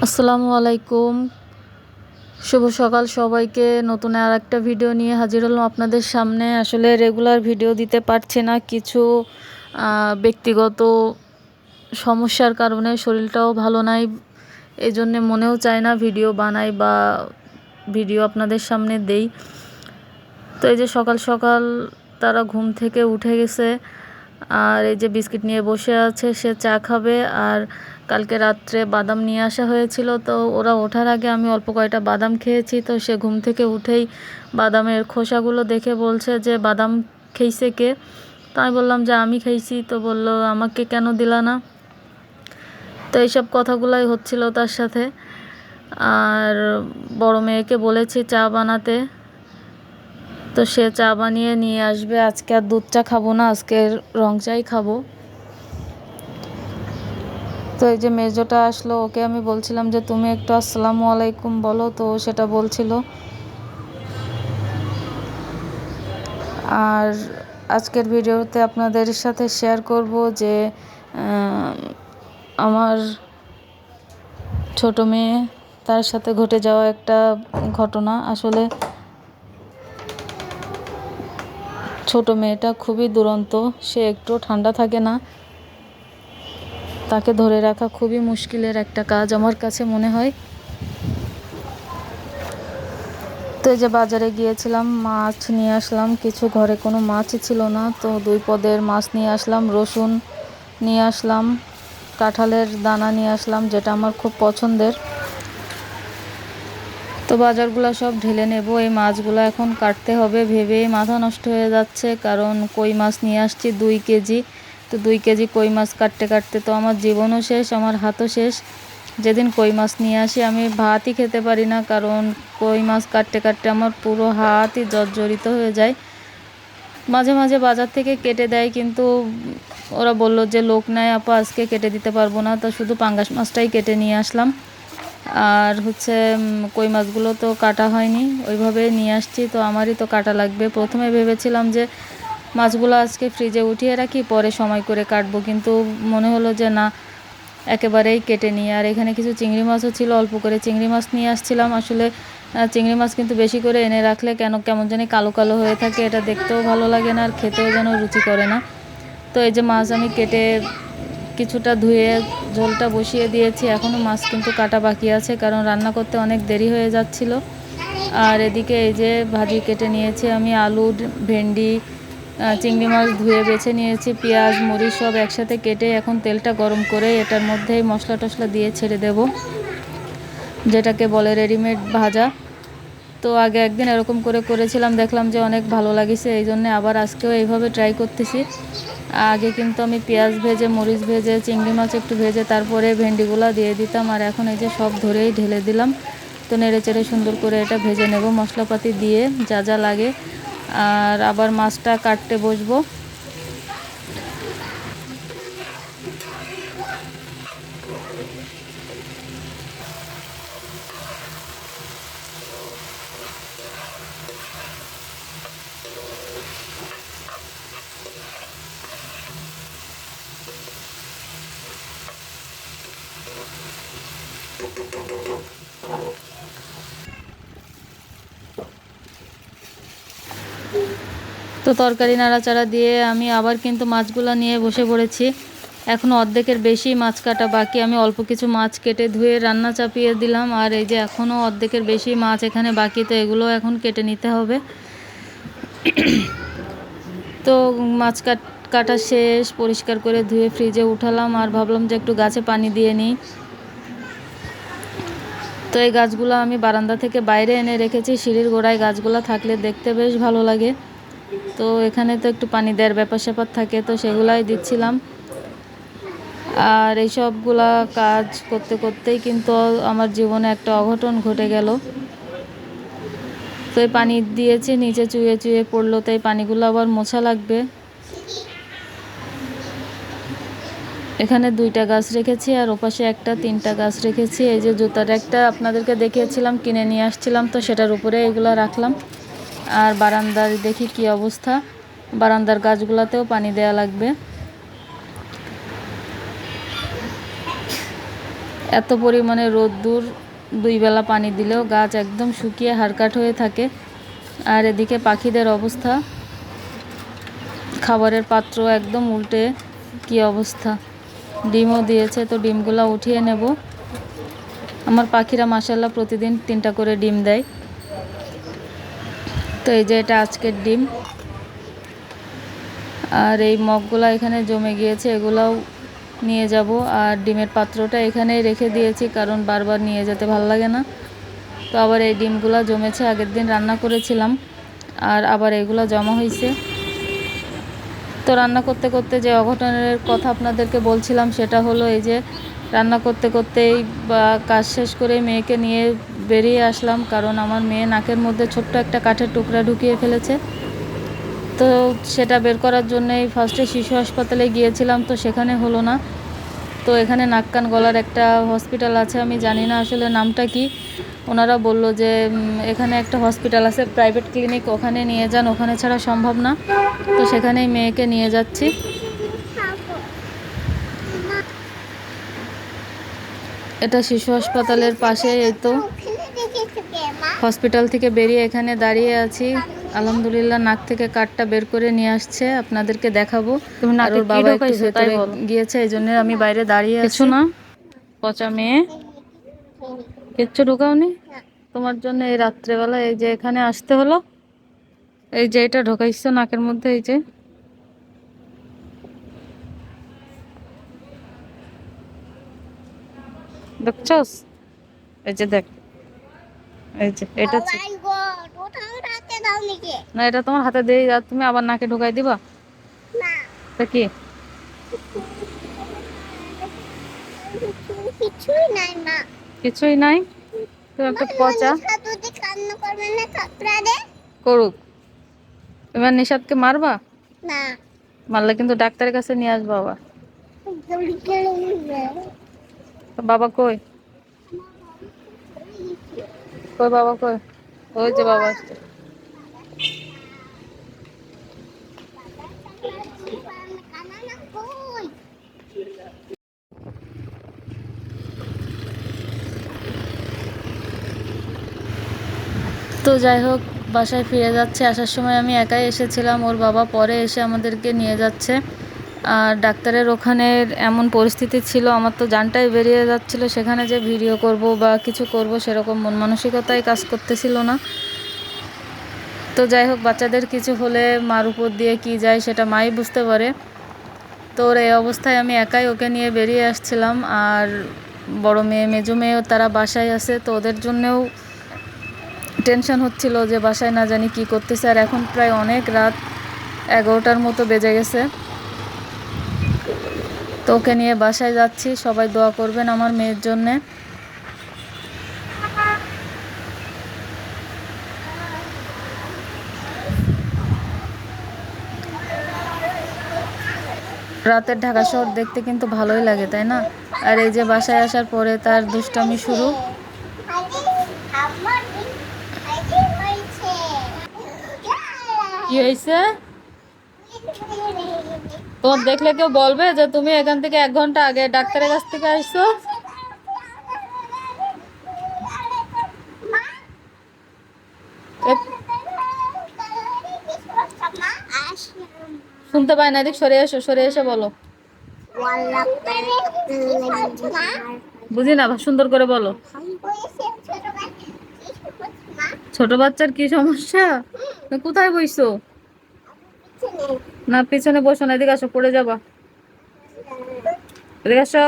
আসসালামু আলাইকুম। শুভ সকাল সবাইকে। নতুন আরেকটা ভিডিও নিয়ে হাজির হলাম আপনাদের সামনে। আসলে রেগুলার ভিডিও দিতে পারছি না, কিছু ব্যক্তিগত সমস্যার কারণে শরীরটাও ভালো নাই। এজন্যে মনেও চায় না ভিডিও বানাই বা ভিডিও আপনাদের সামনে দেই। তো এই যে সকাল সকাল তারা ঘুম থেকে উঠে গেছে, আর এই যে বিস্কিট নিয়ে বসে আছে, সে চা খাবে। আর কালকে রাত্রে বাদাম নিয়ে আসা হয়েছিল, তো ওরা ওঠার আগে আমি অল্প কয়টা বাদাম খেয়েছি। তো সে ঘুম থেকে উঠেই বাদামের খোসাগুলো দেখে বলছে যে বাদাম খেয়েছে কে? তো আমি বললাম যে আমি খেয়েছি। তো বলল আমাকে কেন দিলা না? তো এইসব কথাগুলাই হচ্ছিল তার সাথে। আর বড় মেয়েকে বলেছি চা বানাতে, তো সে চা বানিয়ে নিয়ে আসবে। আজকে আর দুধ চা খাবো না, আজকে রং চাই খাবো। তো এই যে মেজোটা আসলো, ওকে আমি বলছিলাম যে তুমি একটু আসসালামু আলাইকুম বলো, তো সেটা বলছিল। আর আজকের ভিডিওতে আপনাদের সাথে শেয়ার করব যে আমার ছোট মেয়ে, তার সাথে ঘটে যাওয়া একটা ঘটনা। আসলে ছোট মেয়েটা খুবই দুরন্ত, সে একটু ঠান্ডা থাকে না। তাকে ধরে রাখা খুবই মুশকিলের একটা কাজ আমার কাছে মনে হয়। তো এই যে বাজারে গিয়েছিলাম, মাছ নিয়ে আসলাম কিছু। ঘরে কোনো মাছই ছিল না, তো 2 পদের মাছ নিয়ে আসলাম। রসুন নিয়ে আসলাম, কাঁঠালের দানা নিয়ে আসলাম, যেটা আমার খুব পছন্দের। তো বাজারগুলো সব ঢেলে নেব। এই মাছগুলো এখন কাটতে হবে ভেবেই মাথা নষ্ট হয়ে যাচ্ছে, কারণ কই মাছ নিয়ে আসছি 2 কেজি। তো 2 কেজি কই মাছ কাটতে কাটতে তো আমার জীবনও শেষ, আমার হাতও শেষ। যেদিন কই মাছ নিয়ে আসি আমি ভাতই খেতে পারি না, কারণ কই মাছ কাটতে কাটতে আমার পুরো হাতই জর্জরিত হয়ে যায়। মাঝে মাঝে বাজার থেকে কেটে দেয়, কিন্তু ওরা বলল যে লোক নাই আপা, আজকে কেটে দিতে পারবো না। তো শুধু পাঙ্গাস মাছটাই কেটে নিয়ে আসলাম। আর হচ্ছে কই মাছগুলো তো কাটা হয়নি, ওইভাবে নিয়ে আসছি। তো আমারই তো কাটা লাগবে। প্রথমে ভেবেছিলাম যে মাছগুলো আজকে ফ্রিজে উঠিয়ে রাখি, পরে সময় করে কাটবো, কিন্তু মনে হলো যে না, একেবারেই কেটে নিই। আর এখানে কিছু চিংড়ি মাছও ছিল, অল্প করে চিংড়ি মাছ নিয়ে আসছিলাম। আসলে চিংড়ি মাছ কিন্তু বেশি করে এনে রাখলে কেমন জানি কালো কালো হয়ে থাকে, এটা দেখতেও ভালো লাগে না, আর খেতেও যেন রুচি করে না। তো এই যে মাছ আমি কেটে কিছুটা ধুয়ে ঝোলটা বসিয়ে দিয়েছি। এখনও মাছ কিন্তু কাটা বাকি আছে, কারণ রান্না করতে অনেক দেরি হয়ে যাচ্ছিল। আর এদিকে এই যে ভাজি কেটে নিয়েছি আমি, আলু, ভেন্ডি, চিংড়ি মাছ ধুয়ে বেছে নিয়েছি, পেঁয়াজ মরিচ সব একসাথে কেটে এখন তেলটা গরম করে এটার মধ্যেই মশলা টশলা দিয়ে ছেড়ে দেব, যেটাকে বলে রেডিমেড ভাজা। তো আগে একদিন এরকম করে করেছিলাম, দেখলাম যে অনেক ভালো লাগিছে, এই জন্য আবার আজকেও এইভাবে ট্রাই করতেছি। আগে কিন্তু আমি পেঁয়াজ ভেজে, মরিচ ভেজে, চিংড়ি মাছ একটু ভেজে তারপরে ভেন্ডিগুলো দিয়ে দিতাম, আর এখন এই যে সব ধরেই ঢেলে দিলাম। তো নেড়ে চেড়ে সুন্দর করে এটা ভেজে নেব মশলাপাতি দিয়ে যা যা লাগে। আর আবার মাছটা কাটতে বসবো। তো তরকারি নাড়াচাড়া দিয়ে আমি আবার কিন্তু মাছগুলো নিয়ে বসে পড়েছি। এখনও অর্ধেকের বেশি মাছ কাটা বাকি। আমি অল্প কিছু মাছ কেটে ধুয়ে রান্না চাপিয়ে দিলাম, আর এই যে এখনও অর্ধেকের বেশি মাছ এখানে বাকি, তো এগুলো এখন কেটে নিতে হবে। তো মাছ কাটা শেষ, পরিষ্কার করে ধুয়ে ফ্রিজে উঠালাম, আর ভাবলাম যে একটু গাছে পানি দিয়ে নিই। তো এই গাছগুলো আমি বারান্দা থেকে বাইরে এনে রেখেছি, সিঁড়ির গোড়ায় গাছগুলো থাকলে দেখতে বেশ ভালো লাগে। তো এখানে তো একটু পানি দেওয়ার ব্যাপার স্যাপার থাকে, তো সেগুলাই দিচ্ছিলাম। আর এই সবগুলা কাজ করতে করতেই কিন্তু আমার জীবনে একটা অঘটন ঘটে গেল। তো এই পানি দিয়েছি, নিচে চুয়ে চুয়ে পড়লো, তো এই পানিগুলো আবার মোছা লাগবে। এখানে 2টা গাছ রেখেছি, আর ওপাশে একটা 3টা গাছ রেখেছি। এই যে জুতার একটা আপনাদেরকে দেখিয়েছিলাম, কিনে নিয়ে আসছিলাম, তো সেটার উপরে এগুলো রাখলাম। আর বারান্দার দেখি কি অবস্থা, বারান্দার গাছগুলোতেও পানি দেওয়া লাগবে। এত পরিমাণে রোদ্দুর, 2 বেলা পানি দিলেও গাছ একদম শুকিয়ে হাড়কাঠ হয়ে থাকে। আর এদিকে পাখিদের অবস্থা, খাবারের পাত্র একদম উল্টে কি অবস্থা। ডিমও দিয়েছে, তো ডিমগুলো উঠিয়ে নেব। আমার পাখিরা মাশাআল্লাহ প্রতিদিন 3টা করে ডিম দেয়। তো এই যে এটা আজকের ডিম। আর এই মগগুলো এখানে জমে গিয়েছে, এগুলাও নিয়ে যাব। আর ডিমের পাত্রটা এখানেই রেখে দিয়েছি, কারণ বারবার নিয়ে যেতে ভালো লাগে না। তো আবার এই ডিমগুলো জমেছে, আগের দিন রান্না করেছিলাম আর আবার এগুলো জমা হয়েছে। তো রান্না করতে করতে যে অঘটনের কথা আপনাদেরকে বলছিলাম, সেটা হলো এই যে রান্না করতে করতেই বা কাজ শেষ করে মেয়েকে নিয়ে বেরিয়ে আসলাম, কারণ আমার মেয়ে নাকের মধ্যে ছোট্ট একটা কাঠের টুকরা ঢুকিয়ে ফেলেছে। তো সেটা বের করার জন্যই ফার্স্টে শিশু হাসপাতালে গিয়েছিলাম, তো সেখানে হলো না। তো এখানে নাক কান গলার একটা হসপিটাল আছে, আমি জানি না আসলে নামটা কি। ওনারা বলল যে এখানে একটা হসপিটাল আছে, প্রাইভেট ক্লিনিক, ওখানে নিয়ে যান, ওখানে ছাড়া সম্ভব না। তো সেখানেই মেয়েকে নিয়ে যাচ্ছি। এটা শিশু হাসপাতালের পাশে। এই তো হসপিটাল থেকে বেরিয়ে এখানে দাঁড়িয়ে আছি। আলহামদুলিল্লাহ নাক থেকে কাঠটা বের করে নিয়ে আসছে, আপনাদেরকে দেখাবো। আর ওর বাবা একটু ভেতরে গিয়েছে, এই জন্য আমি বাইরে দাঁড়িয়ে আছি। কিছু না, পচা মেয়ে, কিচ্ছু ঢোকাওনি তোমার জন্য। এই রাত্রেবেলা এই যে এখানে আসতে হলো, এই যে এটা ঢোকাইছো নাকের মধ্যে, এই যে দেখছস, এই যে দেখ, এই যে এটা না, এটা তোমার হাতে দিয়ে তুমি আবার নাকে ঢোকাই দিবা? তা কি কিছুই নাই? তুমি একটা পচা করুক, এবার নিশাদকে মারবা? মারলে কিন্তু ডাক্তারের কাছে নিয়ে আসবো আবার। তো বাবা কই? কই বাবা কই? ওই যে বাবা আসছে। তো যাই হোক, বাসায় ফিরে যাচ্ছে। আসার সময় আমি একাই এসেছিলাম, ওর বাবা পরে এসে আমাদেরকে নিয়ে যাচ্ছে। আর ডাক্তারের ওখানের এমন পরিস্থিতি ছিল, আমার তো জানটাই বেরিয়ে যাচ্ছিল। সেখানে যে ভিডিও করব বা কিছু করব সেরকম মন মানসিকতাই কাজ করতেছিল না। তো যাই হোক, বাচ্চাদের কিছু হলে মার উপর দিয়ে কি যায় সেটা মাই বুঝতে পারে। তো ওর এই অবস্থায় আমি একাই ওকে নিয়ে বেরিয়ে আসছিলাম। আর বড় মেয়ে, মেজো মেয়েও তারা বাসায় আছে, তো ওদের জন্যেও টেনশন হচ্ছিল যে বাসায় না জানি কি করতেছে। আর এখন প্রায় অনেক রাত, 11টার মতো বেজে গেছে। তো ওকে নিয়ে বাসায় যাচ্ছি, সবাই দোয়া করবেন আমার মেয়ের জন্যে। রাতের ঢাকা শহর দেখতে কিন্তু ভালোই লাগে, তাই না? আর এই যে বাসায় আসার পরে তার দুষ্টামি শুরু। কি হয়েছে? তোমার দেখলে কেউ বলবে যে তুমি এখান থেকে 1 ঘন্টা আগে ডাক্তারের কাছ থেকে আসছো? শুনতে পাই না, এদিক সরে এসো, সরে এসে বলো। বুঝি না, সুন্দর করে বলো। ছোট বাচ্চার কি সমস্যা? কোথায় বইছো? না পিছনে বসো না, এদিকে আসো, পড়ে যাবা। এদিকে আসো।